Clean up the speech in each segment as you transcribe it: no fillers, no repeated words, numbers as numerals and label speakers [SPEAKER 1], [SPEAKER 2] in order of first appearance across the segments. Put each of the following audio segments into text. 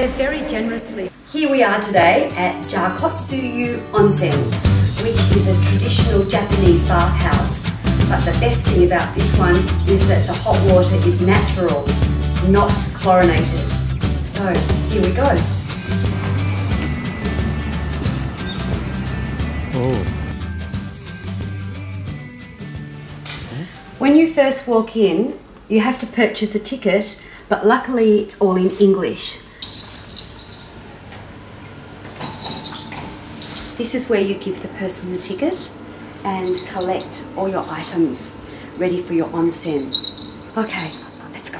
[SPEAKER 1] They're very generously. Here we are today at Jakotsu-yu Onsen, which is a traditional Japanese bathhouse. But the best thing about this one is that the hot water is natural, not chlorinated. So here we go.
[SPEAKER 2] Oh.
[SPEAKER 1] When you first walk in, you have to purchase a ticket, but luckily it's all in English. This is where you give the person the ticket and collect all your items ready for your onsen. Okay, let's go.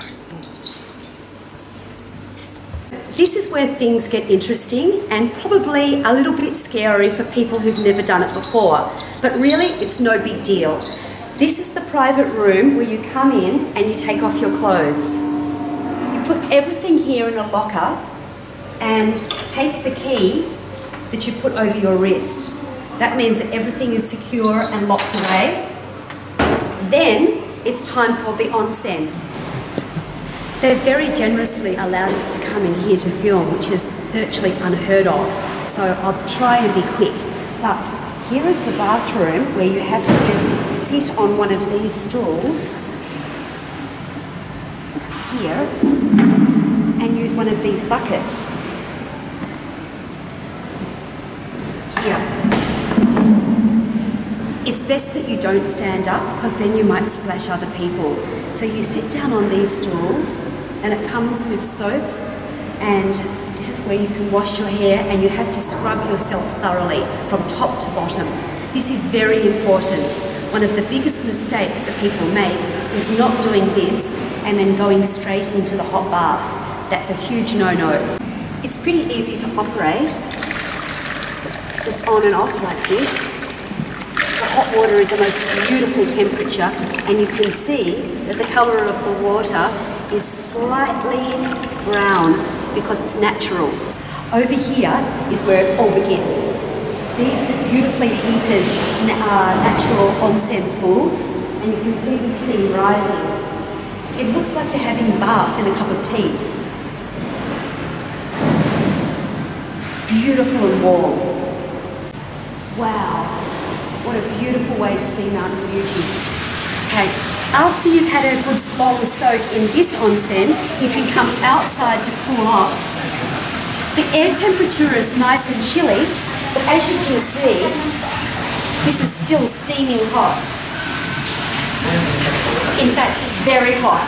[SPEAKER 1] This is where things get interesting and probably a little bit scary for people who've never done it before, but really it's no big deal. This is the private room where you come in and you take off your clothes. You put everything here in a locker and take the key that you put over your wrist. That means that everything is secure and locked away. Then it's time for the onsen. They've very generously allowed us to come in here to film, which is virtually unheard of. So I'll try and be quick. But here is the bathroom where you have to sit on one of these stools here and use one of these buckets here. It's best that you don't stand up because then you might splash other people. So you sit down on these stools and it comes with soap, and this is where you can wash your hair and you have to scrub yourself thoroughly from top to bottom. This is very important. One of the biggest mistakes that people make is not doing this and then going straight into the hot bath. That's a huge no-no. It's pretty easy to operate, just on and off like this. The hot water is the most beautiful temperature, and you can see that the colour of the water is slightly brown because it's natural. Over here is where it all begins. These are the beautifully heated natural onsen pools, and you can see the steam rising. It looks like you're having a bath in a cup of tea. Beautiful and warm. Wow, what a beautiful way to see Mount Fuji. Okay, after you've had a good long soak in this onsen, you can come outside to cool off. The air temperature is nice and chilly, but as you can see, this is still steaming hot. In fact, it's very hot.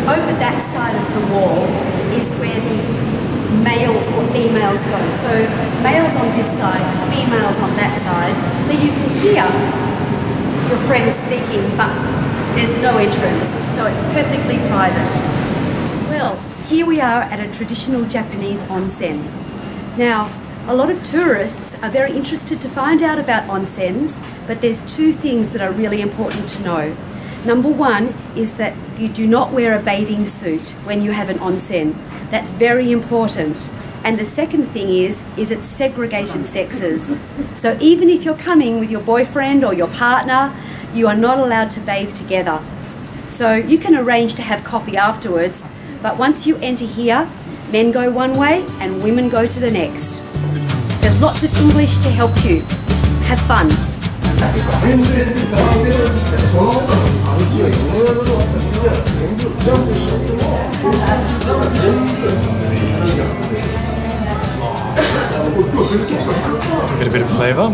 [SPEAKER 1] Over that side of the wall is where the males or females go. So males on this side, females on that side. So you can hear your friends speaking, but there's no entrance, so it's perfectly private. Well, here we are at a traditional Japanese onsen. Now, a lot of tourists are very interested to find out about onsens, but there's two things that are really important to know. Number one is that you do not wear a bathing suit when you have an onsen. That's very important. And the second thing is it's segregated sexes. So even if you're coming with your boyfriend or your partner, you are not allowed to bathe together. So you can arrange to have coffee afterwards, but once you enter here, men go one way and women go to the next. There's lots of English to help you. Have fun.
[SPEAKER 2] Get a bit of flavour.